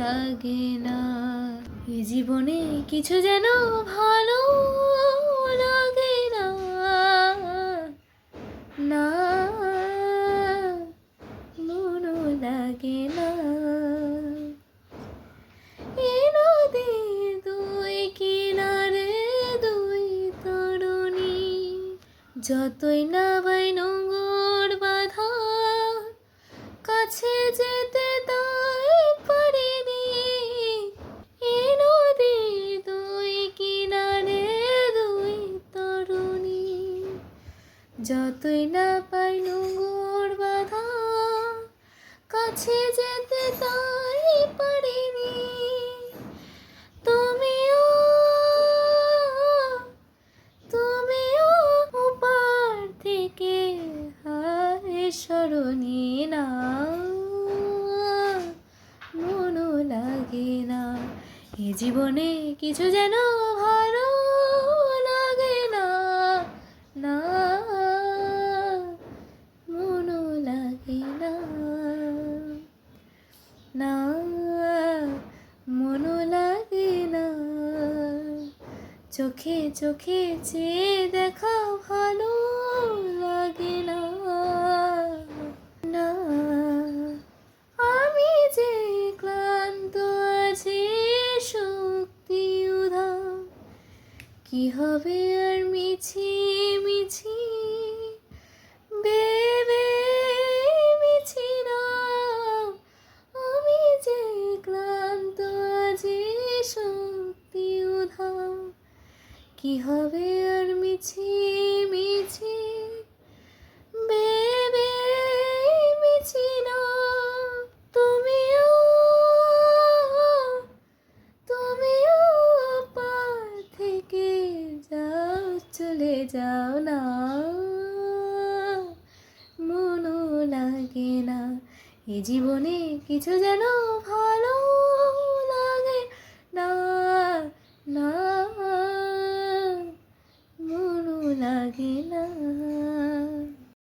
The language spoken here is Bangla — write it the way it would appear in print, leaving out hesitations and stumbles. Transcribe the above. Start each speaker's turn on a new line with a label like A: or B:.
A: লাগে না। এ জীবনে কিছু যেন ভালো লাগে না, না মনও লাগে না। এ নদীর দুই কিনারে দুই তরুণী, যতই না বাই নোঙর বাঁধা, কাছে যেতে তাই পারিনি। এ নদীর দুই কিনারে দুই তরুণী, যতই না পাই নোঙর বাঁধা, কাছে যেতে তাই পারিনি। তুমিও তুমিও ওপার থেকে হায় স্মরণী না, মনও লাগে না। এ জীবনে কিছু যেন ভালো লাগে না, না মনও লাগে না, না মনও লাগে না। চোখে চোখে চেয়ে দেখা ভালো লাগে না, না আমি যে ক্লান্ত আছি শক্তি উধাও, কি হবে আর মিছি মিছি ভেবে মিছি না। আমি যে ক্লান্ত আছি শক্তি উধাও, কি হবে আর মিছি মিছি ভেবে মিছি না। তুমিও তুমিও পার থেকে যাও, চলে যাও না, মনও লাগে না। এ জীবনে কিছু যেন ভালো